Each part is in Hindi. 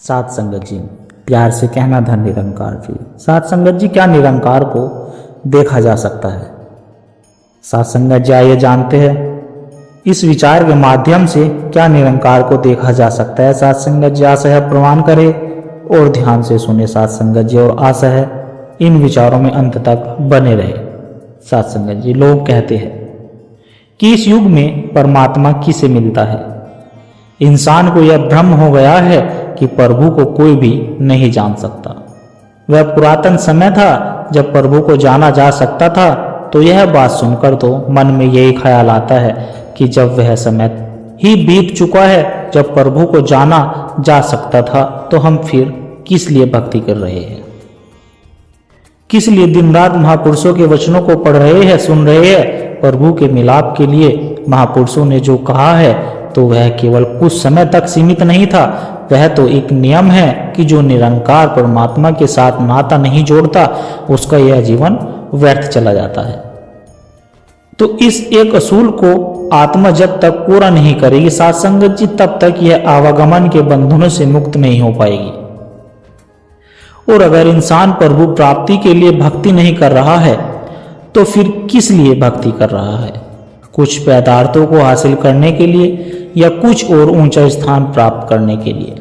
सात संगत जी, प्यार से कहना धन निरंकार जी। सात संगत जी, क्या निरंकार को देखा जा सकता है? सात संगत जी, आइए जानते हैं इस विचार के माध्यम से क्या निरंकार को देखा जा सकता है। सात संगत जी, आशा है प्रमाण करें और ध्यान से सुने सात संगत जी, और आशा है इन विचारों में अंत तक बने रहे। सात संगत जी, लोग कहते हैं कि इस युग में परमात्मा किसे मिलता है। इंसान को यह भ्रम हो गया है कि प्रभु को कोई भी नहीं जान सकता। वह पुरातन समय था जब प्रभु को जाना जा सकता था, तो यह बात सुनकर तो मन में यही ख्याल आता है कि जब वह समय ही बीत चुका है जब प्रभु को जाना जा सकता था, तो हम फिर किस लिए भक्ति कर रहे हैं, किस लिए दिन रात महापुरुषों के वचनों को पढ़ रहे हैं, सुन रहे हैं। प्रभु के मिलाप के लिए महापुरुषों ने जो कहा है तो वह केवल कुछ समय तक सीमित नहीं था, वह तो एक नियम है कि जो निरंकार परमात्मा के साथ नाता नहीं जोड़ता उसका यह जीवन व्यर्थ चला जाता है। तो इस एक असूल को आत्मा जब तक पूरा नहीं करेगी सात संगत जी, तब तक यह आवागमन के बंधनों से मुक्त नहीं हो पाएगी। और अगर इंसान प्रभु प्राप्ति के लिए भक्ति नहीं कर रहा है तो फिर किस लिए भक्ति कर रहा है? कुछ पदार्थों को हासिल करने के लिए या कुछ और ऊंचा स्थान प्राप्त करने के लिए?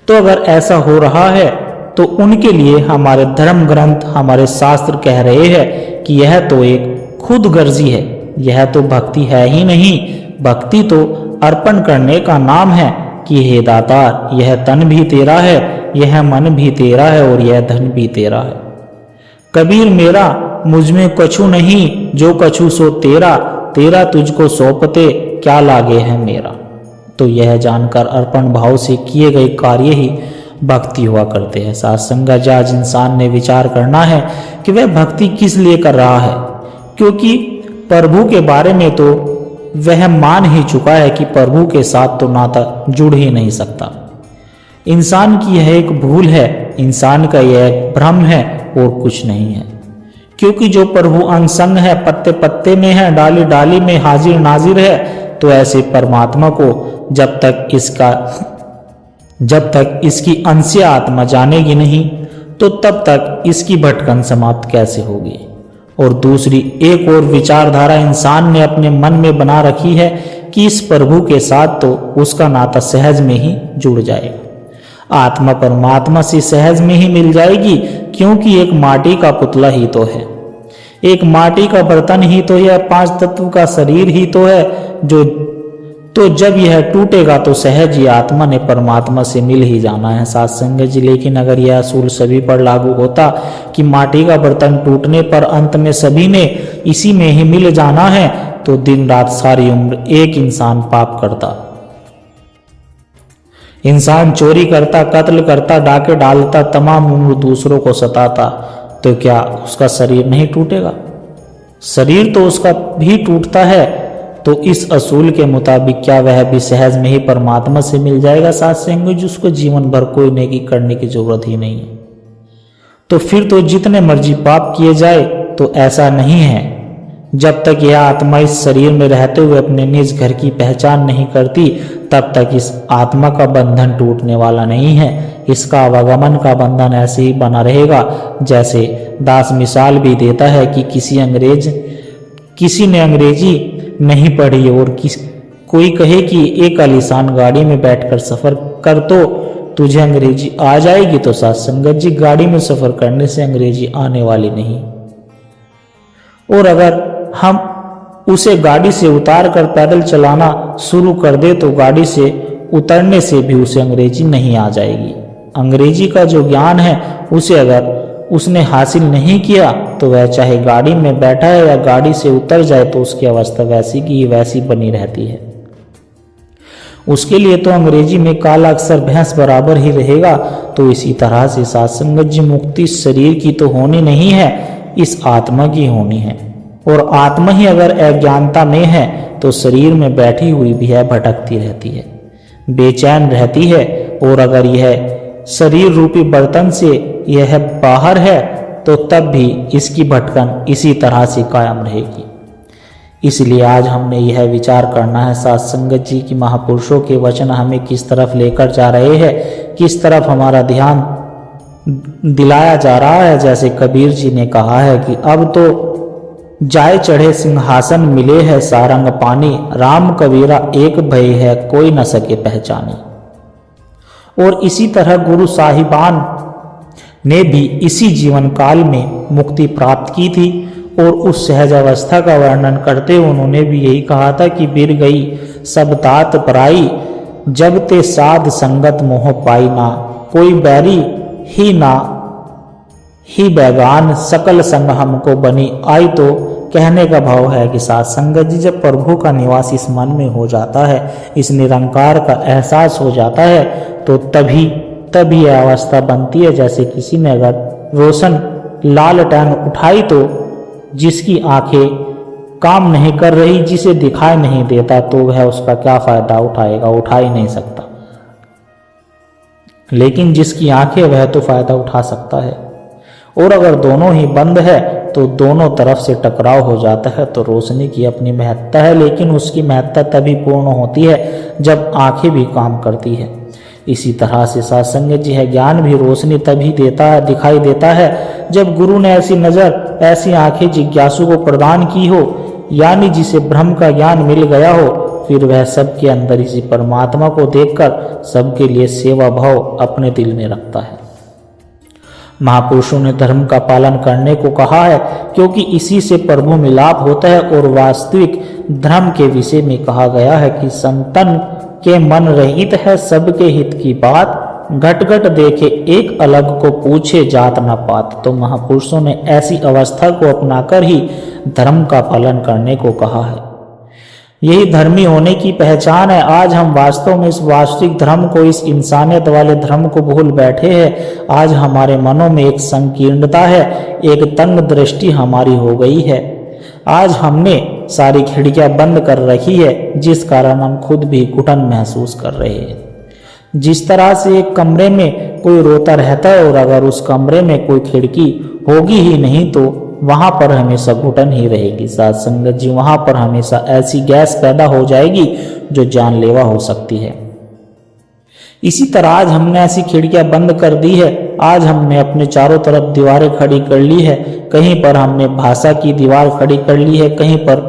तो अगर ऐसा हो रहा है तो उनके लिए हमारे धर्म ग्रंथ, हमारे शास्त्र कह रहे हैं कि यह तो एक खुद गर्जी है, यह तो भक्ति है ही नहीं। भक्ति तो अर्पण करने का नाम है कि हे दातार, यह तन भी तेरा है, यह मन भी तेरा है और यह धन भी तेरा है। कबीर मेरा मुझ में कछु नहीं, जो कछु सो तेरा, तेरा तुझको सौंपते क्या लागे है मेरा। तो यह जानकर अर्पण भाव से किए गए कार्य ही भक्ति हुआ करते हैं। सात संगत, आज इंसान ने विचार करना है कि वह भक्ति किस लिए कर रहा है, क्योंकि प्रभु के बारे में तो वह मान ही चुका है कि प्रभु के साथ तो नाता जुड़ ही नहीं सकता। इंसान की यह एक भूल है, इंसान का यह एक भ्रम है और कुछ नहीं है। क्योंकि जो प्रभु अंग संग है, पत्ते पत्ते में है, डाली डाली में हाजिर नाजिर है, तो ऐसे परमात्मा को जब तक इसकी अंश आत्मा जानेगी नहीं, तो तब तक इसकी भटकन समाप्त कैसे होगी। और दूसरी एक और विचारधारा इंसान ने अपने मन में बना रखी है कि इस प्रभु के साथ तो उसका नाता सहज में ही जुड़ जाएगा। आत्मा परमात्मा से सहज में ही मिल जाएगी, क्योंकि एक माटी का पुतला ही तो है, एक माटी का बर्तन ही तो है, पांच तत्व का शरीर ही तो है। तो जब यह टूटेगा तो सहज ही आत्मा ने परमात्मा से मिल ही जाना है। सात संगत जी, लेकिन अगर यह असूल सभी पर लागू होता कि माटी का बर्तन टूटने पर अंत में सभी ने इसी में ही मिल जाना है, तो दिन रात सारी उम्र एक इंसान पाप करता, इंसान चोरी करता, कत्ल करता, डाके डालता, तमाम उम्र दूसरों को सताता, तो क्या उसका शरीर नहीं टूटेगा? शरीर तो उसका भी टूटता है। तो इस असूल के मुताबिक क्या वह भी सहज में ही परमात्मा से मिल जाएगा? साथ संगत जी, उसको जीवन भर कोई नेकी करने की जरूरत ही नहीं है। तो फिर तो जितने मर्जी पाप किए जाए तो ऐसा नहीं है। जब तक यह आत्मा इस शरीर में रहते हुए अपने निज घर की पहचान नहीं करती, तब तक इस आत्मा का बंधन टूटने वाला नहीं है। इसका आवागमन का बंधन ऐसे ही बना रहेगा। जैसे दास मिसाल भी देता है कि किसी ने अंग्रेजी नहीं पढ़ी और कोई कहे कि एक आलीशान गाड़ी में बैठकर सफर कर तो तुझे अंग्रेजी आ जाएगी, तो सात संगत जी, गाड़ी में सफर करने से अंग्रेजी आने वाली नहीं। और अगर हम उसे गाड़ी से उतार कर पैदल चलाना शुरू कर दे तो गाड़ी से उतरने से भी उसे अंग्रेजी नहीं आ जाएगी। अंग्रेजी का जो ज्ञान है उसे अगर उसने हासिल नहीं किया तो वह चाहे गाड़ी में बैठा है या गाड़ी से उतर जाए तो उसकी अवस्था वैसी की वैसी बनी रहती है। उसके लिए तो अंग्रेजी में काला अक्षर भैंस बराबर ही रहेगा। तो इसी तरह से सात संगत जी, मुक्ति शरीर की तो होनी नहीं है, इस आत्मा की होनी है। और आत्मा ही अगर अज्ञानता में है तो शरीर में बैठी हुई भी है, भटकती रहती है, बेचैन रहती है। और अगर यह शरीर रूपी बर्तन से यह बाहर है तो तब भी इसकी भटकन इसी तरह से कायम रहेगी। इसलिए आज हमने यह विचार करना है साथ संगत जी की महापुरुषों के वचन हमें किस तरफ लेकर जा रहे हैं, किस तरफ हमारा ध्यान दिलाया जा रहा है। जैसे कबीर जी ने कहा है कि अब तो जाए चढ़े सिंहासन मिले है सारंग पानी, राम कबीरा एक भय है कोई न सके पहचाने। और इसी तरह गुरु साहिबान ने भी इसी जीवन काल में मुक्ति प्राप्त की थी और उस सहज अवस्था का वर्णन करते हुए उन्होंने भी यही कहा था कि बिर गई सब तात पराई, जब ते साध संगत मोह पाई ना, कोई बैरी ही ना ही बैगान, सकल संग हमको बनी आई। तो कहने का भाव है कि साथ संगत जी जब प्रभु का निवास इस मन में हो जाता है, इस निरंकार का एहसास हो जाता है, तो तभी यह अवस्था बनती है जैसे किसी ने अगर रोशन लालटेन उठाई तो जिसकी आंखें काम नहीं कर रही, जिसे दिखाई नहीं देता, तो वह उसका क्या फायदा उठाएगा, उठा ही नहीं सकता। लेकिन जिसकी आंखें वह तो फायदा उठा सकता है। और अगर दोनों ही बंद है तो दोनों तरफ से टकराव हो जाता है। तो रोशनी की अपनी महत्ता है, लेकिन उसकी महत्ता तभी पूर्ण होती है जब आंखें भी काम करती है। इसी तरह से सत्संग जी है, ज्ञान भी रोशनी तभी दिखाई देता है जब गुरु ने ऐसी नजर, ऐसी आंखें जिज्ञासु को प्रदान की हो, यानी जिसे ब्रह्म का ज्ञान मिल गया हो, फिर वह सबके अंदर इसी परमात्मा को देखकर सबके लिए सेवा भाव अपने दिल में रखता है। महापुरुषों ने धर्म का पालन करने को कहा है क्योंकि इसी से प्रभु मिलाप होता है। और वास्तविक धर्म के विषय में कहा गया है कि संतन के मन रहित है सबके हित की बात, घट घट देखे एक अलग को पूछे जात न पात। तो महापुरुषों ने ऐसी अवस्था को अपनाकर ही धर्म का पालन करने को कहा है। यही धर्मी होने की पहचान है। आज हम वास्तव में इस वास्तविक धर्म को, इस इंसानियत वाले धर्म को भूल बैठे हैं। आज हमारे मनों में एक संकीर्णता है, एक तंग दृष्टि हमारी हो गई है। आज हमने सारी खिड़कियां बंद कर रखी है, जिस कारण हम खुद भी घुटन महसूस कर रहे हैं। जिस तरह से एक कमरे में कोई रोता रहता है और अगर उस कमरे में कोई खिड़की होगी ही नहीं तो वहां पर हमेशा घुटन ही रहेगी। साथ संगत जी, वहां पर हमेशा ऐसी गैस पैदा हो जाएगी जो जानलेवा हो सकती है। इसी तरह आज हमने ऐसी खिड़कियां बंद कर दी है। आज हमने अपने चारों तरफ दीवारें खड़ी कर ली है। कहीं पर हमने भाषा की दीवार खड़ी कर ली है, कहीं पर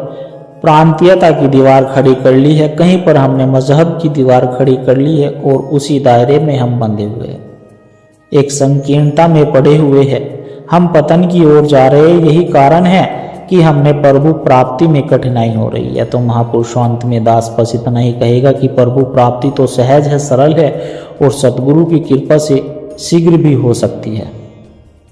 प्रांतीयता की दीवार खड़ी कर ली है, कहीं पर हमने मजहब की दीवार खड़ी कर ली है और उसी दायरे में हम बंधे हुए हैं, एक संकीर्णता में पड़े हुए हैं। हम पतन की ओर जा रहे हैं। यही कारण है कि हमने प्रभु प्राप्ति में कठिनाई हो रही है। तो महापुरुषों अंत में दास बस इतना ही कहेगा कि प्रभु प्राप्ति तो सहज है, सरल है और सतगुरु की कृपा से शीघ्र भी हो सकती है।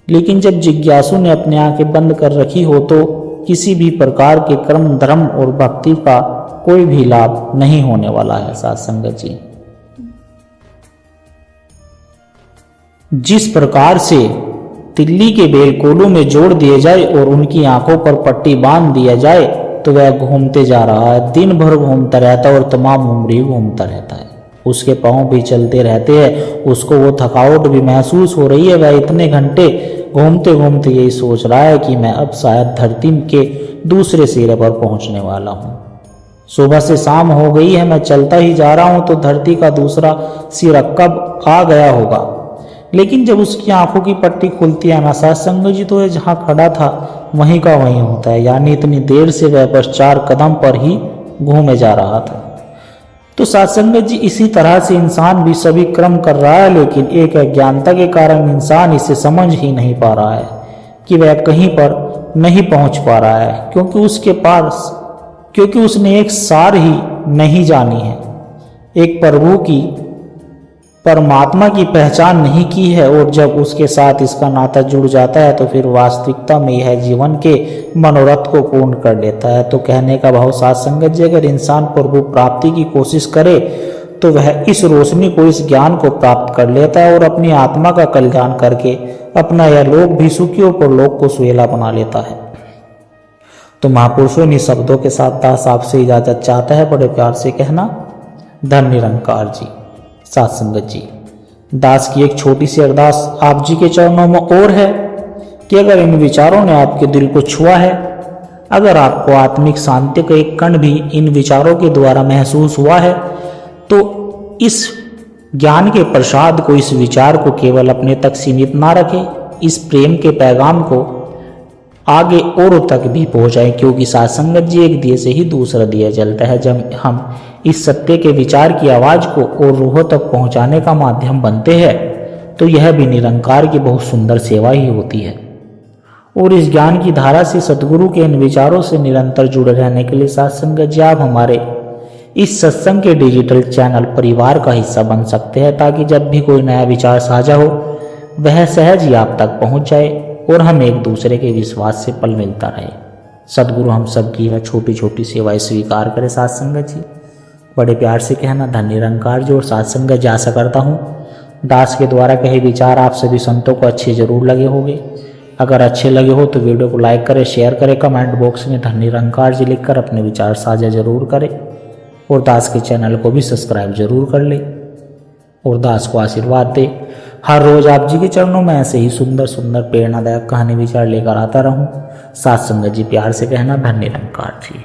लेकिन जब जिज्ञासु ने अपनी आंखें बंद कर रखी हो तो किसी भी प्रकार के कर्म, धर्म और भक्ति का कोई भी लाभ नहीं होने वाला है। साथ संगत जी, जिस प्रकार से तिल्ली के बेल कोडों में जोड़ दिए जाए और उनकी आंखों पर पट्टी बांध दिया जाए तो वह घूमते जा रहा है, दिन भर घूमता रहता है और तमाम उम्र ही घूमता रहता है। उसके पांव भी चलते रहते हैं, उसको वो थकावट भी महसूस हो रही है। वह इतने घंटे घूमते घूमते यही सोच रहा है कि मैं अब शायद धरती के दूसरे सिरे पर पहुंचने वाला हूं। सुबह से शाम हो गई है, मैं चलता ही जा रहा हूं तो धरती का दूसरा सिरा कब आ गया होगा। लेकिन जब उसकी आंखों की पट्टी खुलती है ना सत्संग जी, तो जहां खड़ा था वहीं का वहीं होता है। यानी इतनी देर से वह बस 4 कदम पर ही घूमे जा रहा था। तो सत्संग जी, इसी तरह से इंसान भी सभी कर्म कर रहा है, लेकिन एक अज्ञानता के कारण इंसान इसे समझ ही नहीं पा रहा है कि वह कहीं पर नहीं पहुंच पा रहा है, क्योंकि उसने एक सार ही नहीं जानी है, एक प्रभु की, परमात्मा की पहचान नहीं की है। और जब उसके साथ इसका नाता जुड़ जाता है तो फिर वास्तविकता में यह जीवन के मनोरथ को पूर्ण कर लेता है। तो कहने का भाव साथ संगत जी, अगर इंसान प्रभु प्राप्ति की कोशिश करे तो वह इस रोशनी को, इस ज्ञान को प्राप्त कर लेता है और अपनी आत्मा का कल्याण करके अपना यह लोक भी सुखी और परलोक को सुहेला बना लेता है। तो महापुरुषों ने शब्दों के साथ दास आपसे इजाजत चाहता है। बड़े प्यार से कहना, धन निरंकार जी। साथ संगत जी, दास की एक छोटी सी अरदास आप जी के चरणों में और है कि अगर इन विचारों ने आपके दिल को छुआ है अगर आपको आत्मिक शांति का एक कण भी इन विचारों के द्वारा महसूस हुआ है तो इस ज्ञान के प्रसाद को, इस विचार को केवल अपने तक सीमित ना रखें, इस प्रेम के पैगाम को आगे औरों तक भी पहुंचाएं, क्योंकि साथ संगत जी एक दिए से ही दूसरा दिया जलता है। जब हम इस सत्य के विचार की आवाज को और रूहों तक पहुंचाने का माध्यम बनते हैं तो यह भी निरंकार की बहुत सुंदर सेवा ही होती है। और इस ज्ञान की धारा से सद्गुरु के इन विचारों से निरंतर जुड़े रहने के लिए साथ संगत जी आप हमारे इस सत्संग के डिजिटल चैनल परिवार का हिस्सा बन सकते हैं, ताकि जब भी कोई नया विचार साझा हो वह सहज ही आप तक पहुंच जाए और हम एक दूसरे के विश्वास से पल मिलता रहे। सद्गुरु हम सब की यह छोटी छोटी सेवाएं स्वीकार करे। साथ संगत जी बड़े प्यार से कहना धन निरंकार जी। और साथ संगत जी आशा करता हूँ दास के द्वारा कहे विचार आप सभी संतों को अच्छे जरूर लगे होंगे। अगर अच्छे लगे हो तो वीडियो को लाइक करें, शेयर करें, कमेंट बॉक्स में धन निरंकार जी लिखकर अपने विचार साझा जरूर करें और दास के चैनल को भी सब्सक्राइब जरूर कर ले और दास को आशीर्वाद दे। हर रोज आप जी के चरणों में ऐसे ही सुंदर सुंदर प्रेरणादायक कहानी विचार लेकर आता रहूं। साथ संगत जी प्यार से कहना धन निरंकार जी।